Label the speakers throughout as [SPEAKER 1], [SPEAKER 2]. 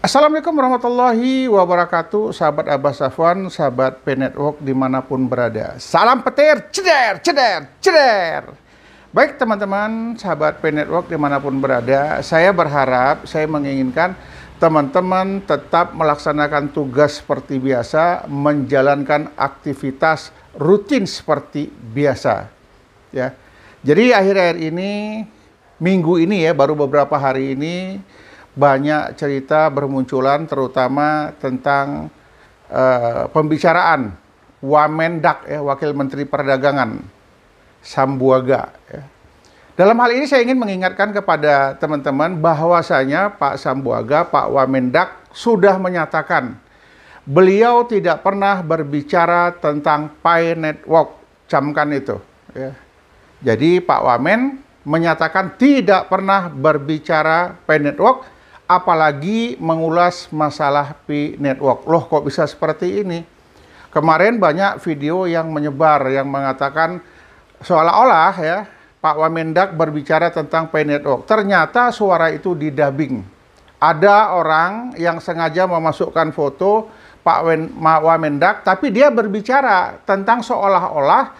[SPEAKER 1] Assalamualaikum warahmatullahi wabarakatuh, sahabat Abah Safwan, sahabat P-Network dimanapun berada. Salam petir, ceder, ceder, ceder. Baik teman-teman, sahabat P-Network dimanapun berada, saya berharap, saya menginginkan teman-teman tetap melaksanakan tugas seperti biasa, menjalankan aktivitas rutin seperti biasa. Ya. Jadi akhir-akhir ini, minggu ini ya, baru beberapa hari ini, banyak cerita bermunculan terutama tentang pembicaraan Wamendak ya, Wakil Menteri Perdagangan Sambuaga ya. Dalam hal ini saya ingin mengingatkan kepada teman-teman bahwasanya Pak Sambuaga, Pak Wamendak sudah menyatakan beliau tidak pernah berbicara tentang P-Network, camkan itu ya. Jadi Pak Wamen menyatakan tidak pernah berbicara P-Network, apalagi mengulas masalah P-Network. Loh, kok bisa seperti ini? Kemarin banyak video yang menyebar yang mengatakan seolah-olah ya Pak Wamendak berbicara tentang P-Network. Ternyata suara itu didubbing. Ada orang yang sengaja memasukkan foto Pak Wamendak, tapi dia berbicara tentang seolah-olah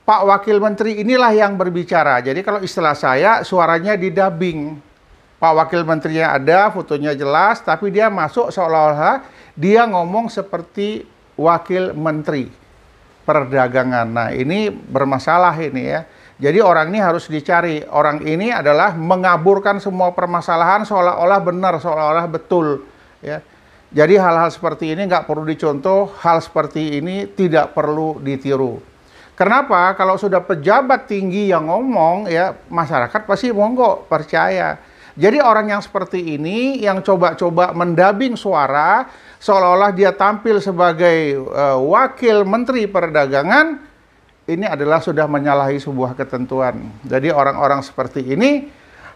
[SPEAKER 1] Pak Wakil Menteri inilah yang berbicara. Jadi kalau istilah saya, suaranya didubbing. Pak Wakil Menterinya ada, fotonya jelas, tapi dia masuk seolah-olah dia ngomong seperti Wakil Menteri Perdagangan. Nah, ini bermasalah ini ya. Jadi orang ini harus dicari. Orang ini adalah mengaburkan semua permasalahan seolah-olah benar, seolah-olah betul. Ya. Jadi hal-hal seperti ini nggak perlu dicontoh, hal seperti ini tidak perlu ditiru. Kenapa? Kalau sudah pejabat tinggi yang ngomong, ya masyarakat pasti monggo percaya. Jadi orang yang seperti ini, yang coba-coba mendubbing suara, seolah-olah dia tampil sebagai Wakil Menteri Perdagangan, ini adalah sudah menyalahi sebuah ketentuan. Jadi orang-orang seperti ini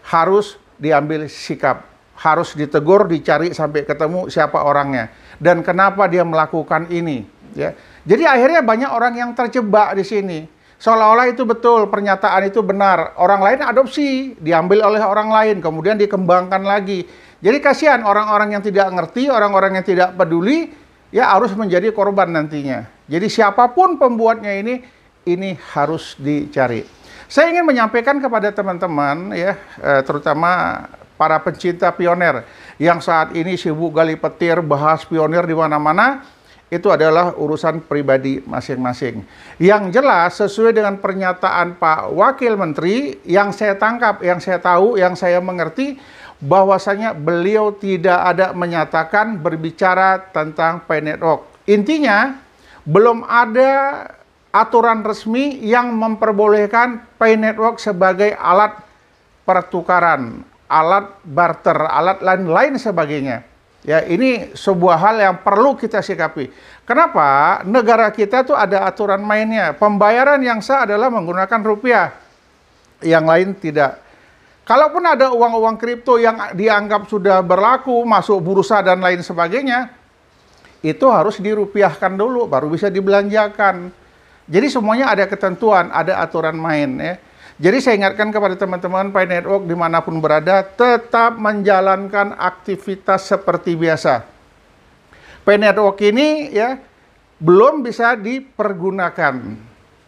[SPEAKER 1] harus diambil sikap, harus ditegur, dicari sampai ketemu siapa orangnya. Dan kenapa dia melakukan ini. Ya. Jadi akhirnya banyak orang yang terjebak di sini. Seolah-olah itu betul, pernyataan itu benar. Orang lain adopsi, diambil oleh orang lain, kemudian dikembangkan lagi. Jadi kasihan orang-orang yang tidak ngerti, orang-orang yang tidak peduli, ya harus menjadi korban nantinya. Jadi siapapun pembuatnya ini harus dicari. Saya ingin menyampaikan kepada teman-teman, ya, terutama para pencinta pionir, yang saat ini sibuk gali petir, bahas pionir di mana-mana, itu adalah urusan pribadi masing-masing. Yang jelas sesuai dengan pernyataan Pak Wakil Menteri, yang saya tangkap, yang saya tahu, yang saya mengerti, bahwasanya beliau tidak ada menyatakan berbicara tentang P-Network. Intinya, belum ada aturan resmi yang memperbolehkan P-Network sebagai alat pertukaran, alat barter, alat lain-lain sebagainya. Ya, ini sebuah hal yang perlu kita sikapi. Kenapa? Negara kita tuh ada aturan mainnya. Pembayaran yang sah adalah menggunakan rupiah. Yang lain tidak. Kalaupun ada uang-uang kripto yang dianggap sudah berlaku, masuk bursa dan lain sebagainya, itu harus dirupiahkan dulu, baru bisa dibelanjakan. Jadi semuanya ada ketentuan, ada aturan main ya. Jadi saya ingatkan kepada teman-teman P-Network dimanapun berada, tetap menjalankan aktivitas seperti biasa. P-Network ini ya belum bisa dipergunakan.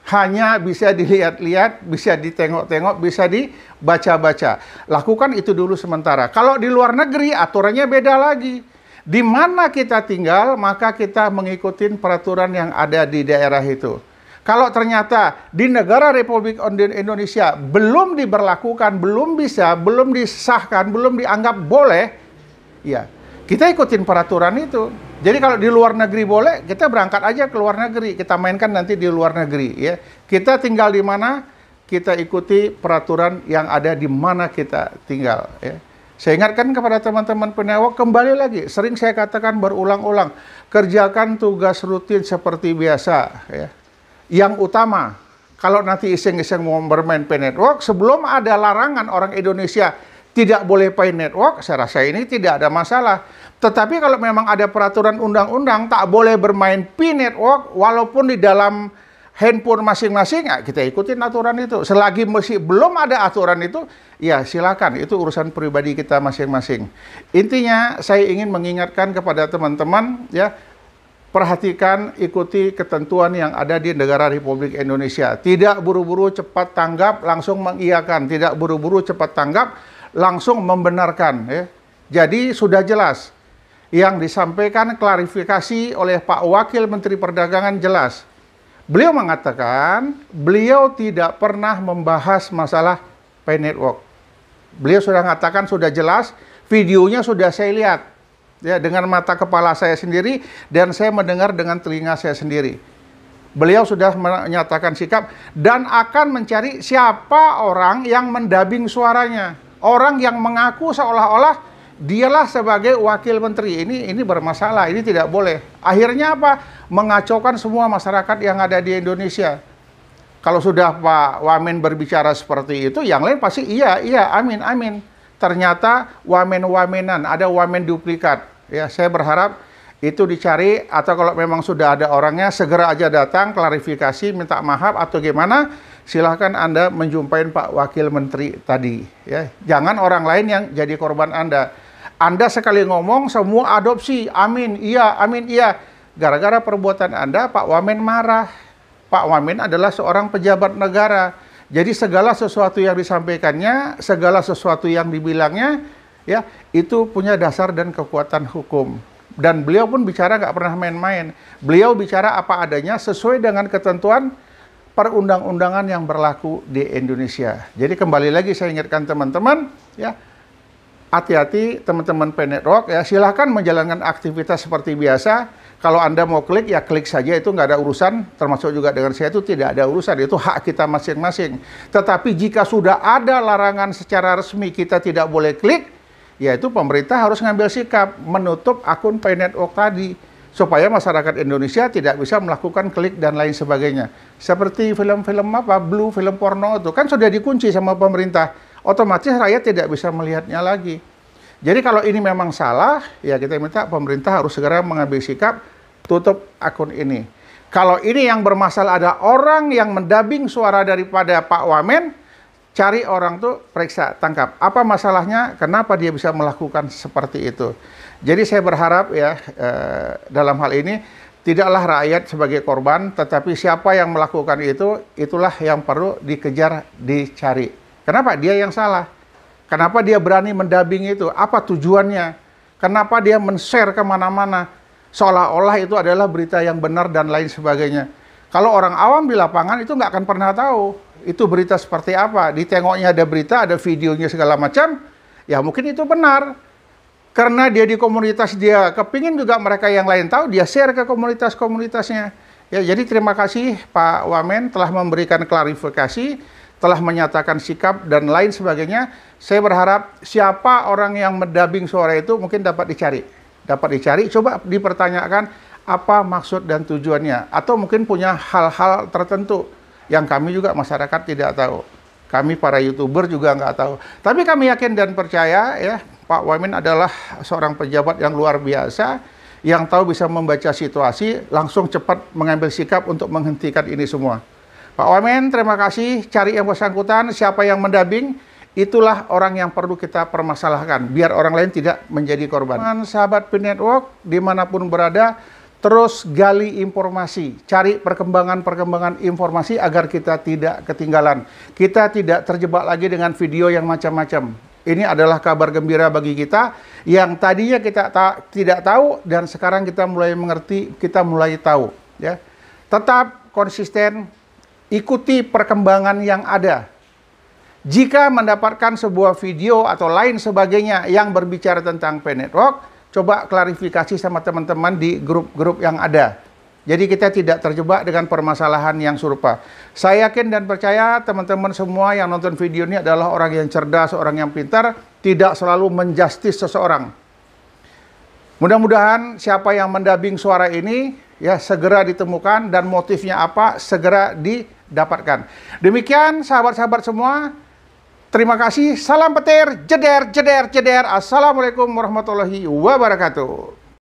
[SPEAKER 1] Hanya bisa dilihat-lihat, bisa ditengok-tengok, bisa dibaca-baca. Lakukan itu dulu sementara. Kalau di luar negeri aturannya beda lagi. Di mana kita tinggal, maka kita mengikuti peraturan yang ada di daerah itu. Kalau ternyata di negara Republik Indonesia belum diberlakukan, belum bisa, belum disahkan, belum dianggap boleh, ya kita ikutin peraturan itu. Jadi kalau di luar negeri boleh, kita berangkat aja ke luar negeri, kita mainkan nanti di luar negeri. Ya, kita tinggal di mana, kita ikuti peraturan yang ada di mana kita tinggal. Ya. Saya ingatkan kepada teman-teman P-Network, kembali lagi, sering saya katakan berulang-ulang, kerjakan tugas rutin seperti biasa. Ya. Yang utama, kalau nanti iseng-iseng mau bermain P-Network, sebelum ada larangan orang Indonesia tidak boleh P-Network, saya rasa ini tidak ada masalah. Tetapi kalau memang ada peraturan undang-undang tak boleh bermain P-Network, walaupun di dalam handphone masing-masing, ya kita ikutin aturan itu. Selagi masih belum ada aturan itu, ya silakan, itu urusan pribadi kita masing-masing. Intinya saya ingin mengingatkan kepada teman-teman, ya, perhatikan, ikuti ketentuan yang ada di negara Republik Indonesia. Tidak buru-buru cepat tanggap, langsung mengiyakan. Tidak buru-buru cepat tanggap, langsung membenarkan. Ya. Jadi sudah jelas. Yang disampaikan klarifikasi oleh Pak Wakil Menteri Perdagangan jelas. Beliau mengatakan, beliau tidak pernah membahas masalah Pay Network. Beliau sudah mengatakan, sudah jelas, videonya sudah saya lihat. Ya, dengan mata kepala saya sendiri dan saya mendengar dengan telinga saya sendiri. Beliau sudah menyatakan sikap dan akan mencari siapa orang yang mendubbing suaranya. Orang yang mengaku seolah-olah dialah sebagai wakil menteri. Ini bermasalah, ini tidak boleh. Akhirnya apa? Mengacaukan semua masyarakat yang ada di Indonesia. Kalau sudah Pak Wamen berbicara seperti itu, yang lain pasti iya, amin, amin. Ternyata wamen-wamenan, ada wamen duplikat. Ya, saya berharap itu dicari, atau kalau memang sudah ada orangnya, segera aja datang, klarifikasi, minta maaf, atau gimana, silahkan Anda menjumpai Pak Wakil Menteri tadi. Ya. Jangan orang lain yang jadi korban Anda. Anda sekali ngomong, semua adopsi, amin, iya. Gara-gara perbuatan Anda, Pak Wamen marah. Pak Wamen adalah seorang pejabat negara. Jadi segala sesuatu yang disampaikannya, segala sesuatu yang dibilangnya, ya itu punya dasar dan kekuatan hukum. Dan beliau pun bicara nggak pernah main-main. Beliau bicara apa adanya sesuai dengan ketentuan perundang-undangan yang berlaku di Indonesia. Jadi kembali lagi saya ingatkan teman-teman, ya hati-hati teman-teman Pay Network, ya silahkan menjalankan aktivitas seperti biasa. Kalau Anda mau klik, ya klik saja, itu nggak ada urusan, termasuk juga dengan saya itu tidak ada urusan, itu hak kita masing-masing. Tetapi jika sudah ada larangan secara resmi kita tidak boleh klik, yaitu pemerintah harus ngambil sikap, menutup akun Pay Network tadi, supaya masyarakat Indonesia tidak bisa melakukan klik dan lain sebagainya. Seperti film-film Blue, film porno itu, kan sudah dikunci sama pemerintah, otomatis rakyat tidak bisa melihatnya lagi. Jadi kalau ini memang salah, ya kita minta pemerintah harus segera mengambil sikap, tutup akun ini. Kalau ini yang bermasalah ada orang yang mendubbing suara daripada Pak Wamen, cari orang tuh, periksa, tangkap. Apa masalahnya? Kenapa dia bisa melakukan seperti itu? Jadi saya berharap ya dalam hal ini tidaklah rakyat sebagai korban, tetapi siapa yang melakukan itu, itulah yang perlu dikejar, dicari. Kenapa? Dia yang salah. Kenapa dia berani mendubbing itu? Apa tujuannya? Kenapa dia men-share kemana-mana? Seolah-olah itu adalah berita yang benar dan lain sebagainya. Kalau orang awam di lapangan itu nggak akan pernah tahu itu berita seperti apa. Ditengoknya ada berita, ada videonya segala macam, ya mungkin itu benar. Karena dia di komunitas dia kepingin juga mereka yang lain tahu, dia share ke komunitas-komunitasnya. Ya, jadi terima kasih Pak Wamen telah memberikan klarifikasi, telah menyatakan sikap dan lain sebagainya. Saya berharap siapa orang yang mendubbing suara itu mungkin dapat dicari. Coba dipertanyakan apa maksud dan tujuannya. Atau mungkin punya hal-hal tertentu yang kami juga masyarakat tidak tahu. Kami para YouTuber juga nggak tahu. Tapi kami yakin dan percaya ya Pak Wamen adalah seorang pejabat yang luar biasa, yang tahu bisa membaca situasi, langsung cepat mengambil sikap untuk menghentikan ini semua. Pak Wamen, terima kasih. Cari yang bersangkutan, siapa yang mendubbing, itulah orang yang perlu kita permasalahkan, biar orang lain tidak menjadi korban. Sahabat Pay Network, dimanapun berada, terus gali informasi, cari perkembangan-perkembangan informasi agar kita tidak ketinggalan. Kita tidak terjebak lagi dengan video yang macam-macam. Ini adalah kabar gembira bagi kita, yang tadinya kita tidak tahu, dan sekarang kita mulai mengerti, kita mulai tahu. Ya. Tetap konsisten, ikuti perkembangan yang ada. Jika mendapatkan sebuah video atau lain sebagainya yang berbicara tentang Pay Network, coba klarifikasi sama teman-teman di grup-grup yang ada. Jadi kita tidak terjebak dengan permasalahan yang serupa. Saya yakin dan percaya teman-teman semua yang nonton video ini adalah orang yang cerdas, orang yang pintar, tidak selalu menjustis seseorang. Mudah-mudahan siapa yang mendubbing suara ini ya segera ditemukan, dan motifnya apa segera didapatkan. Demikian sahabat-sahabat semua. Terima kasih. Salam petir. Jeder, jeder, jeder. Assalamualaikum warahmatullahi wabarakatuh.